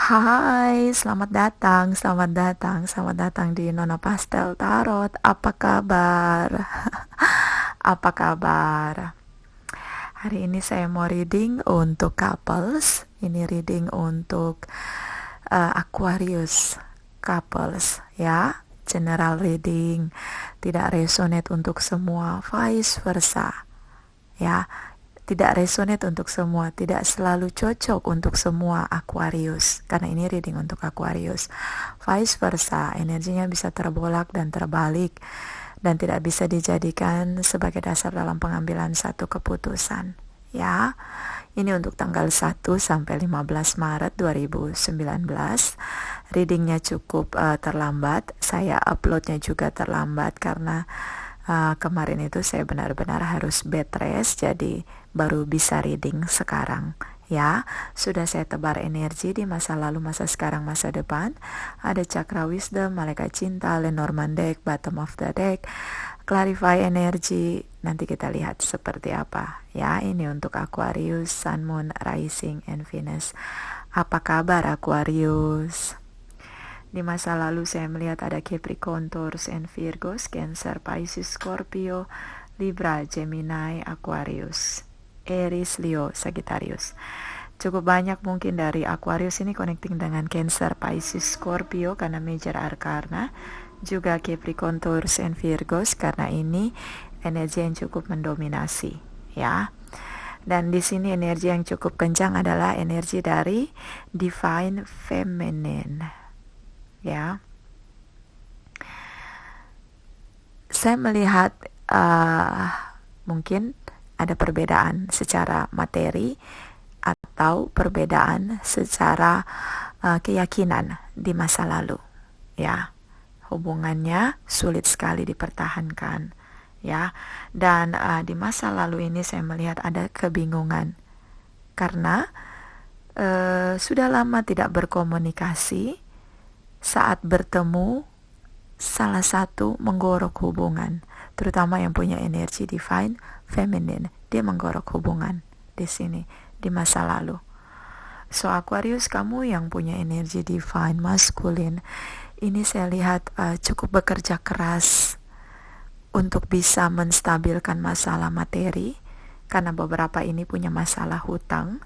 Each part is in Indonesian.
Hai, selamat datang di Nona Pastel Tarot. Apa kabar? Apa kabar? Hari ini saya mau reading untuk couples. Ini reading untuk Aquarius couples ya. General reading, tidak resonate untuk semua, vice versa. Ya, tidak resonate untuk semua, tidak selalu cocok untuk semua Aquarius, karena ini reading untuk Aquarius. Vice versa, energinya bisa terbolak dan terbalik dan tidak bisa dijadikan sebagai dasar dalam pengambilan satu keputusan. Ya, ini untuk tanggal 1 sampai 15 Maret 2019. Readingnya cukup terlambat, saya uploadnya juga terlambat karena kemarin itu saya benar-benar harus bed rest, jadi baru bisa reading sekarang ya. Sudah saya tebar energi di masa lalu, masa sekarang, masa depan. Ada Chakra Wisdom, Malaikat Cinta, Lenormand deck, Bottom of the deck, Clarify energi. Nanti kita lihat seperti apa ya. Ini untuk Aquarius, Sun, Moon, Rising, and Venus. Apa kabar Aquarius? Di masa lalu saya melihat ada Capricorn, Taurus, and Virgos, Cancer, Pisces, Scorpio, Libra, Gemini, Aquarius, Aries, Leo, Sagittarius. Cukup banyak mungkin dari Aquarius ini connecting dengan Cancer, Pisces, Scorpio karena major arcana, juga Capricorn, Taurus, and Virgos karena ini energi yang cukup mendominasi ya. Dan di sini energi yang cukup kencang adalah energi dari Divine Feminine. Ya, saya melihat mungkin ada perbedaan secara materi atau perbedaan secara keyakinan di masa lalu. Ya, hubungannya sulit sekali dipertahankan. Ya, dan di masa lalu ini saya melihat ada kebingungan karena sudah lama tidak berkomunikasi. Saat bertemu, salah satu menggorok hubungan, terutama yang punya energi divine feminine, dia menggorok hubungan di sini di masa lalu. So Aquarius, kamu yang punya energi divine masculine, ini saya lihat cukup bekerja keras untuk bisa menstabilkan masalah materi, karena beberapa ini punya masalah hutang.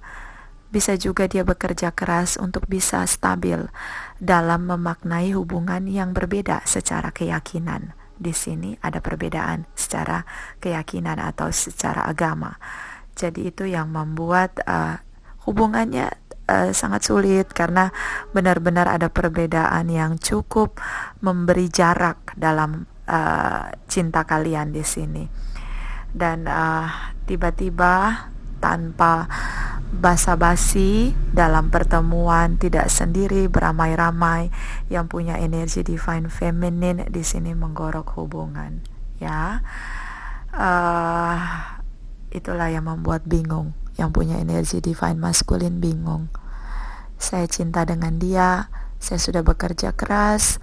Bisa juga dia bekerja keras untuk bisa stabil dalam memaknai hubungan yang berbeda secara keyakinan. Di sini ada perbedaan secara keyakinan atau secara agama. Jadi itu yang membuat hubungannya sangat sulit karena benar-benar ada perbedaan yang cukup memberi jarak dalam cinta kalian di sini. Dan tiba-tiba tanpa basa-basi dalam pertemuan, tidak sendiri, beramai-ramai, yang punya energi divine feminine di sini menggorok hubungan ya. Itulah yang membuat bingung. Yang punya energi divine masculine bingung, saya cinta dengan dia, saya sudah bekerja keras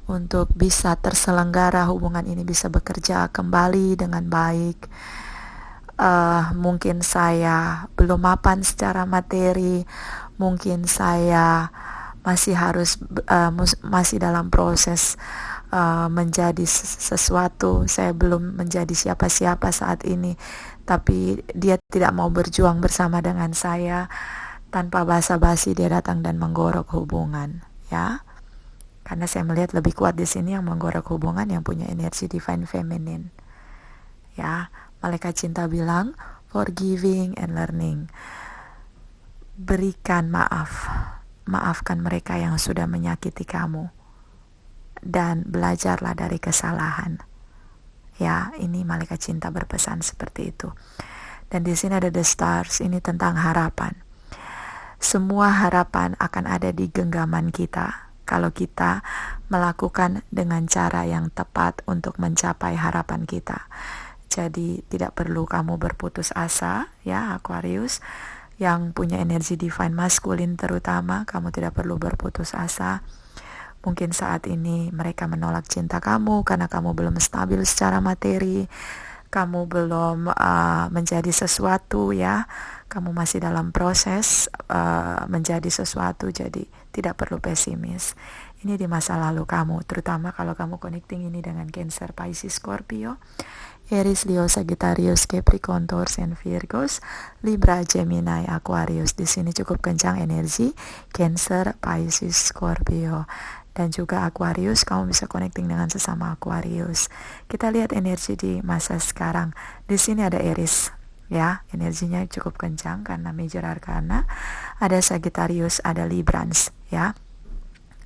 untuk bisa terselenggara, hubungan ini bisa bekerja kembali dengan baik. Mungkin saya belum mapan secara materi, mungkin saya masih harus masih dalam proses menjadi sesuatu. Saya belum menjadi siapa-siapa saat ini, tapi dia tidak mau berjuang bersama dengan saya. Tanpa basa-basi dia datang dan menggorok hubungan ya. Karena saya melihat lebih kuat di sini yang menggorok hubungan yang punya energi divine feminine ya. Malaikat cinta bilang forgiving and learning, berikan maaf, maafkan mereka yang sudah menyakiti kamu dan belajarlah dari kesalahan ya. Ini malaikat cinta berpesan seperti itu. Dan di sini ada the stars, ini tentang harapan. Semua harapan akan ada di genggaman kita kalau kita melakukan dengan cara yang tepat untuk mencapai harapan kita. Jadi tidak perlu kamu berputus asa ya Aquarius, yang punya energi divine masculine terutama, kamu tidak perlu berputus asa. Mungkin saat ini mereka menolak cinta kamu karena kamu belum stabil secara materi, kamu belum menjadi sesuatu ya, kamu masih dalam proses menjadi sesuatu, jadi tidak perlu pesimis. Ini di masa lalu kamu, terutama kalau kamu connecting ini dengan Cancer, Pisces, Scorpio, Aries, Leo, Sagittarius, Capricorn, Taurus, and Virgos, Libra, Gemini, Aquarius. Di sini cukup kencang energi Cancer, Pisces, Scorpio. Dan juga Aquarius, kamu bisa connecting dengan sesama Aquarius. Kita lihat energi di masa sekarang. Di sini ada Aries, ya, energinya cukup kencang karena major arcana. Ada Sagittarius, ada Librans, ya.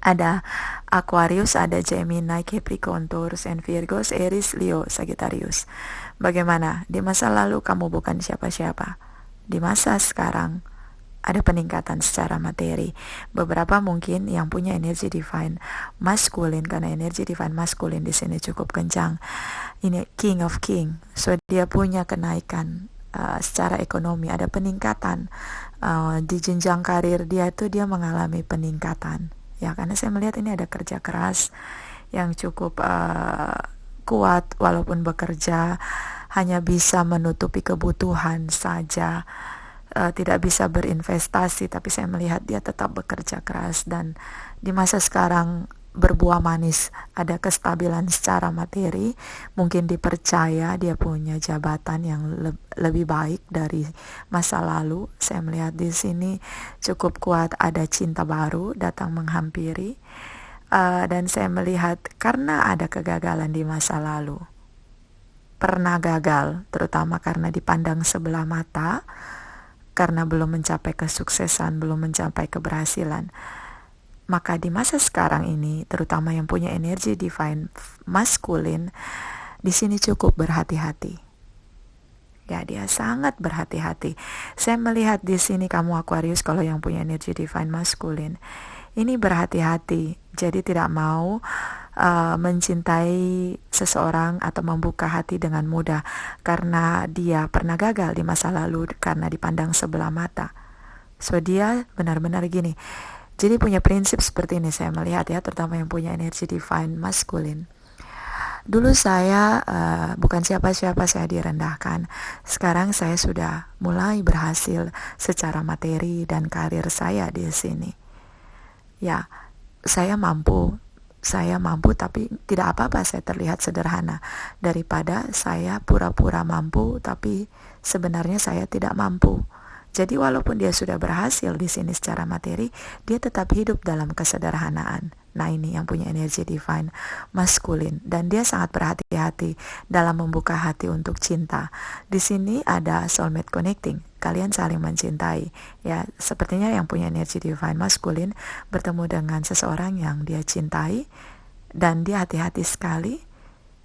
Ada Aquarius, ada Gemini, Capricorn, Taurus, and Virgos, Aries, Leo, Sagittarius. Bagaimana? Di masa lalu kamu bukan siapa-siapa. Di masa sekarang ada peningkatan secara materi. Beberapa mungkin yang punya energi divine maskulin, karena energi divine maskulin di sini cukup kencang. Ini King of King, so dia punya kenaikan secara ekonomi, ada peningkatan di jenjang karir dia itu, dia mengalami peningkatan. Ya, karena saya melihat ini ada kerja keras yang cukup kuat, walaupun bekerja hanya bisa menutupi kebutuhan saja. Tidak bisa berinvestasi, tapi saya melihat dia tetap bekerja keras dan di masa sekarang berbuah manis, ada kestabilan secara materi, mungkin dipercaya dia punya jabatan yang lebih baik dari masa lalu. Saya melihat di sini cukup kuat, ada cinta baru datang menghampiri, dan saya melihat karena ada kegagalan di masa lalu, pernah gagal, terutama karena dipandang sebelah mata, karena belum mencapai kesuksesan, belum mencapai keberhasilan. Maka di masa sekarang ini, terutama yang punya energi divine maskulin, di sini cukup berhati-hati. Ya, dia sangat berhati-hati. Saya melihat di sini kamu Aquarius, kalau yang punya energi divine maskulin, ini berhati-hati. Jadi tidak mau mencintai seseorang atau membuka hati dengan mudah karena dia pernah gagal di masa lalu karena dipandang sebelah mata. So dia benar-benar gini. Jadi punya prinsip seperti ini saya melihat ya, terutama yang punya energi divine maskulin. Dulu saya bukan siapa-siapa, saya direndahkan. Sekarang saya sudah mulai berhasil secara materi dan karir saya di sini. Ya, saya mampu tapi tidak apa-apa saya terlihat sederhana daripada saya pura-pura mampu tapi sebenarnya saya tidak mampu. Jadi walaupun dia sudah berhasil di sini secara materi, dia tetap hidup dalam kesederhanaan. Nah, ini yang punya energi divine maskulin dan dia sangat berhati-hati dalam membuka hati untuk cinta. Di sini ada soulmate connecting. Kalian saling mencintai. Ya, sepertinya yang punya energi divine maskulin bertemu dengan seseorang yang dia cintai dan dia hati-hati sekali.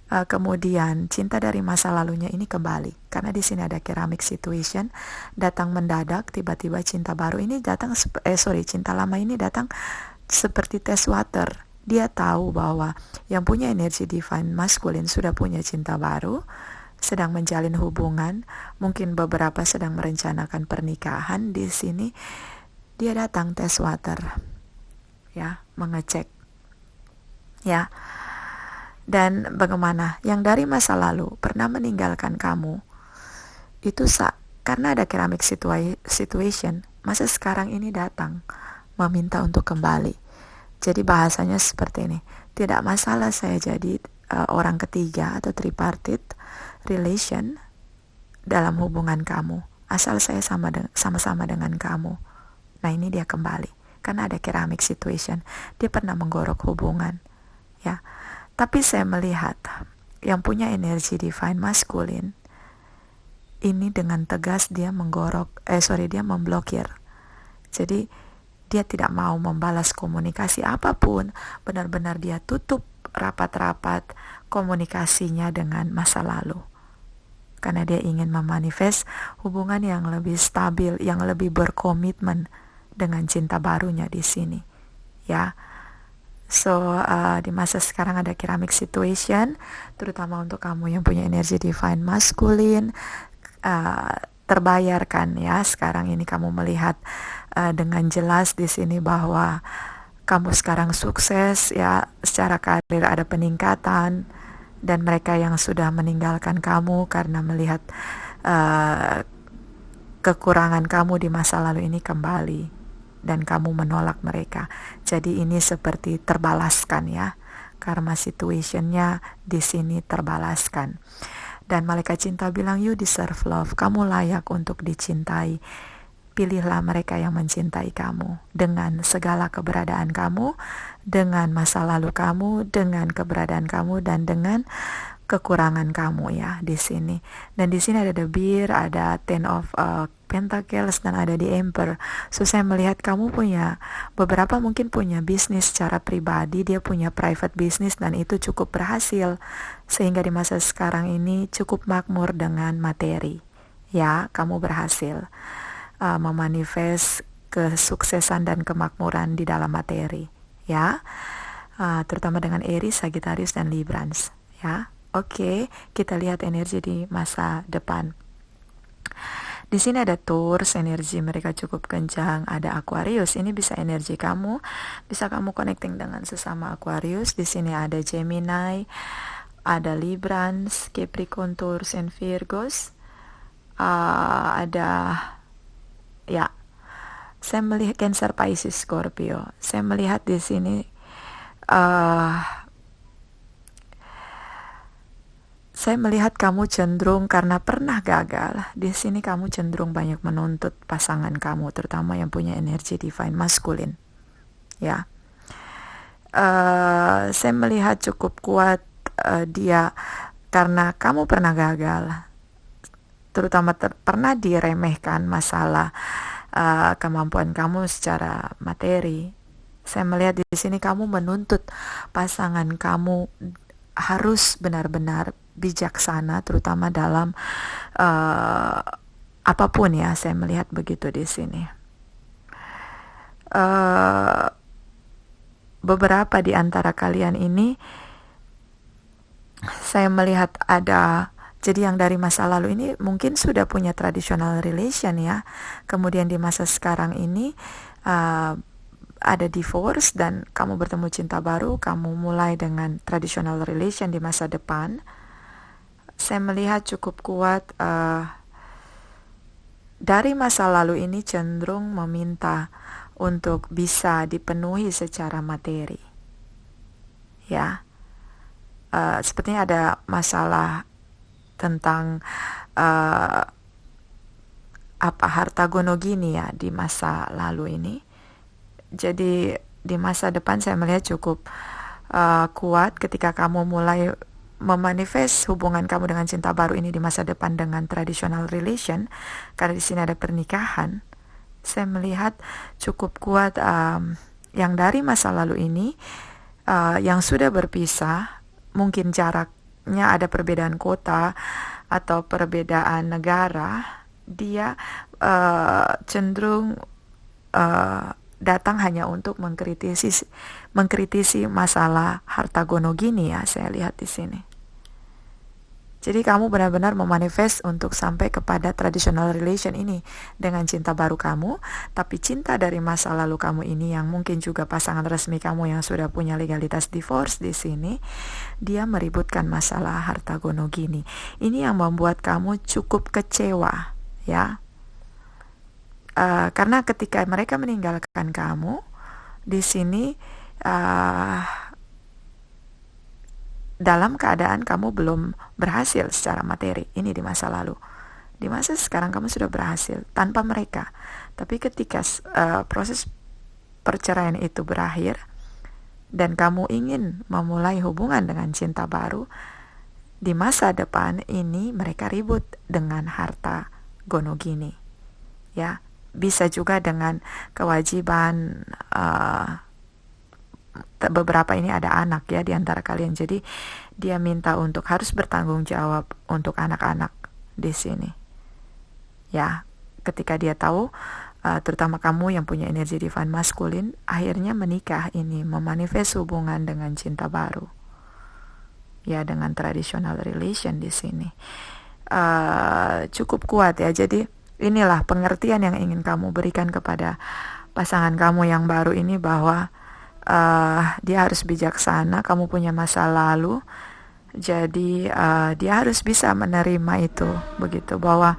Kemudian cinta dari masa lalunya ini kembali karena di sini ada ceramic situation, datang mendadak, tiba-tiba cinta baru ini datang cinta lama ini datang seperti test water. Dia tahu bahwa yang punya energi divine maskulin sudah punya cinta baru, sedang menjalin hubungan, mungkin beberapa sedang merencanakan pernikahan. Di sini dia datang test water, ya, mengecek, ya. Dan bagaimana yang dari masa lalu pernah meninggalkan kamu itu karena ada ceramic situation, masa sekarang ini datang meminta untuk kembali. Jadi bahasanya seperti ini, tidak masalah saya jadi orang ketiga atau tripartite relation dalam hubungan kamu, asal saya sama-sama dengan kamu. Nah, ini dia kembali karena ada ceramic situation, dia pernah menggorok hubungan, ya. Tapi saya melihat yang punya energi divine maskulin ini dengan tegas dia dia memblokir. Jadi dia tidak mau membalas komunikasi apapun, benar-benar dia tutup rapat-rapat komunikasinya dengan masa lalu. Karena dia ingin memanifest hubungan yang lebih stabil, yang lebih berkomitmen dengan cinta barunya di sini. Ya. So, di masa sekarang ada ceramic situation, terutama untuk kamu yang punya energi divine maskulin, terbayarkan ya. Sekarang ini kamu melihat dengan jelas di sini bahwa kamu sekarang sukses ya, secara karir ada peningkatan dan mereka yang sudah meninggalkan kamu karena melihat uh, kekurangan kamu di masa lalu ini kembali dan kamu menolak mereka. Jadi ini seperti terbalaskan ya. Karma situationnya di sini terbalaskan. Dan malaikat cinta bilang, you deserve love. Kamu layak untuk dicintai. Pilihlah mereka yang mencintai kamu dengan segala keberadaan kamu, dengan masa lalu kamu, dengan keberadaan kamu, dan dengan kekurangan kamu ya di sini. Dan di sini ada the bear, ada ten of pentacles, dan ada the emperor. So saya melihat kamu punya beberapa mungkin punya bisnis secara pribadi, dia punya private business dan itu cukup berhasil sehingga di masa sekarang ini cukup makmur dengan materi. Ya, kamu berhasil memanifest kesuksesan dan kemakmuran di dalam materi. Ya, terutama dengan Aries, Sagittarius, dan Librans. Ya. Oke, kita lihat energi di masa depan. Di sini ada Taurus, energi mereka cukup kencang. Ada Aquarius, ini bisa energi kamu, bisa kamu connecting dengan sesama Aquarius. Di sini ada Gemini, ada Librans, Capricorn, Taurus, and Virgos. Ada ya, saya melihat Cancer, Pisces, Scorpio. Saya melihat di sini saya melihat kamu cenderung karena pernah gagal. Di sini kamu cenderung banyak menuntut pasangan kamu, terutama yang punya energi divine maskulin. Ya, saya melihat cukup kuat dia karena kamu pernah gagal, terutama pernah diremehkan masalah kemampuan kamu secara materi. Saya melihat di sini kamu menuntut pasangan kamu harus benar-benar bijaksana, terutama dalam apapun ya. Saya melihat begitu di sini. Beberapa di antara kalian ini saya melihat ada, jadi yang dari masa lalu ini mungkin sudah punya traditional relation ya, kemudian di masa sekarang ini ada divorce dan kamu bertemu cinta baru, kamu mulai dengan traditional relation di masa depan. Saya melihat cukup kuat dari masa lalu ini cenderung meminta untuk bisa dipenuhi secara materi. Ya, sepertinya ada masalah tentang harta gono gini ya di masa lalu ini. Jadi di masa depan saya melihat cukup kuat ketika kamu mulai memanifest hubungan kamu dengan cinta baru ini di masa depan dengan traditional relation, karena di sini ada pernikahan. Saya melihat cukup kuat yang dari masa lalu ini yang sudah berpisah, mungkin jaraknya ada perbedaan kota atau perbedaan negara, dia cenderung datang hanya untuk mengkritisi masalah harta gono gini ya, saya lihat di sini. Jadi kamu benar-benar memanifest untuk sampai kepada traditional relation ini dengan cinta baru kamu, tapi cinta dari masa lalu kamu ini yang mungkin juga pasangan resmi kamu yang sudah punya legalitas divorce di sini, dia meributkan masalah harta gono gini. Ini yang membuat kamu cukup kecewa ya. Karena ketika mereka meninggalkan kamu di sini dalam keadaan kamu belum berhasil secara materi, ini di masa lalu. Di masa sekarang kamu sudah berhasil tanpa mereka. Tapi ketika proses perceraian itu berakhir dan kamu ingin memulai hubungan dengan cinta baru, di masa depan ini mereka ribut dengan harta gono gini. Ya, bisa juga dengan kewajiban beberapa ini ada anak ya di antara kalian. Jadi dia minta untuk harus bertanggung jawab untuk anak-anak di sini. Ya, ketika dia tahu terutama kamu yang punya energi divine maskulin akhirnya menikah ini memanifest hubungan dengan cinta baru. Ya, dengan traditional relation di sini. Cukup kuat ya. Jadi inilah pengertian yang ingin kamu berikan kepada pasangan kamu yang baru ini bahwa dia harus bijaksana, kamu punya masa lalu Jadi dia harus bisa menerima itu, begitu, bahwa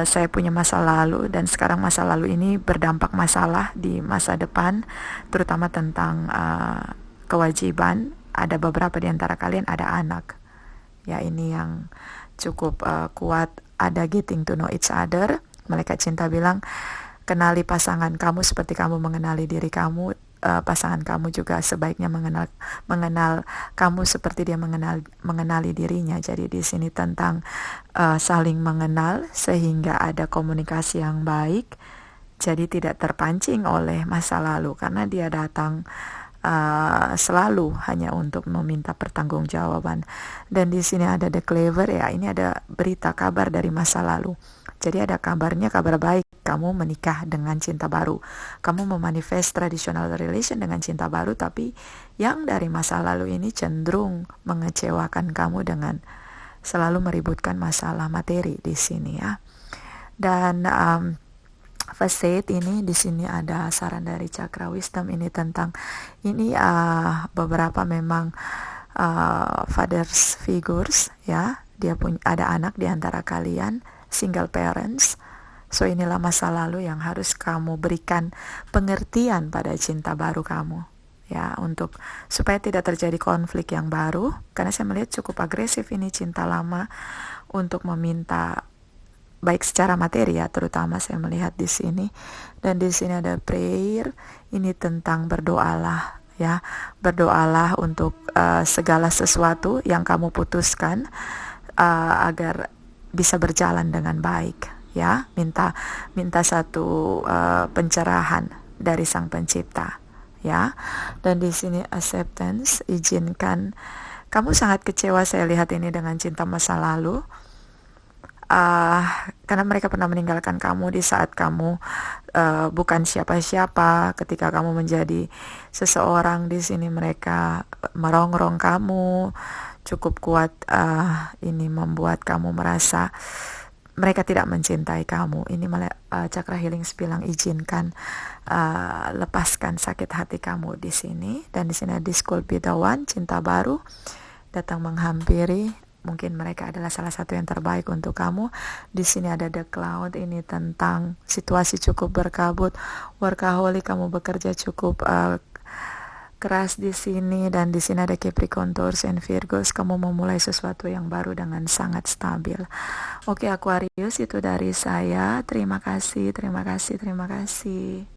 saya punya masa lalu dan sekarang masa lalu ini berdampak masalah di masa depan, terutama tentang kewajiban. Ada beberapa di antara kalian ada anak. Ya, ini yang cukup kuat. Ada getting to know each other. Malaikat cinta bilang, kenali pasangan kamu seperti kamu mengenali diri kamu. Pasangan kamu juga sebaiknya mengenal kamu seperti dia mengenali dirinya. Jadi di sini tentang saling mengenal sehingga ada komunikasi yang baik. Jadi tidak terpancing oleh masa lalu karena dia datang selalu hanya untuk meminta pertanggungjawaban. Dan di sini ada the clever, ya, ini ada berita kabar dari masa lalu. Jadi ada kabarnya, kabar baik, kamu menikah dengan cinta baru. Kamu memanifest traditional relation dengan cinta baru, tapi yang dari masa lalu ini cenderung mengecewakan kamu dengan selalu meributkan masalah materi di sini, ya. Dan facet ini di sini ada saran dari Cakra Wisdom ini tentang ini beberapa memang fathers figures, ya, dia punya ada anak di antara kalian, single parents. So inilah masa lalu yang harus kamu berikan pengertian pada cinta baru kamu, ya, untuk supaya tidak terjadi konflik yang baru, karena saya melihat cukup agresif ini cinta lama untuk meminta baik secara materi, ya, terutama saya melihat di sini. Dan di sini ada prayer, ini tentang berdoalah, ya, berdoalah untuk segala sesuatu yang kamu putuskan agar bisa berjalan dengan baik, ya. Minta satu pencerahan dari Sang Pencipta, ya. Dan di sini acceptance, izinkan. Kamu sangat kecewa, saya lihat ini, dengan cinta masa lalu. Karena mereka pernah meninggalkan kamu di saat kamu bukan siapa-siapa. Ketika kamu menjadi seseorang, di sini mereka merongrong kamu cukup kuat. Ini membuat kamu merasa mereka tidak mencintai kamu. Ini Cakra Healing bilang, izinkan, lepaskan sakit hati kamu di sini. Dan di sini ada Discord Bidawan, cinta baru datang menghampiri. Mungkin mereka adalah salah satu yang terbaik untuk kamu. Di sini ada The Cloud, ini tentang situasi cukup berkabut. Workaholic, kamu bekerja cukup keras di sini. Dan di sini ada Capricorn, Taurus, and Virgos, kamu memulai sesuatu yang baru dengan sangat stabil. Oke, Aquarius, itu dari saya. Terima kasih.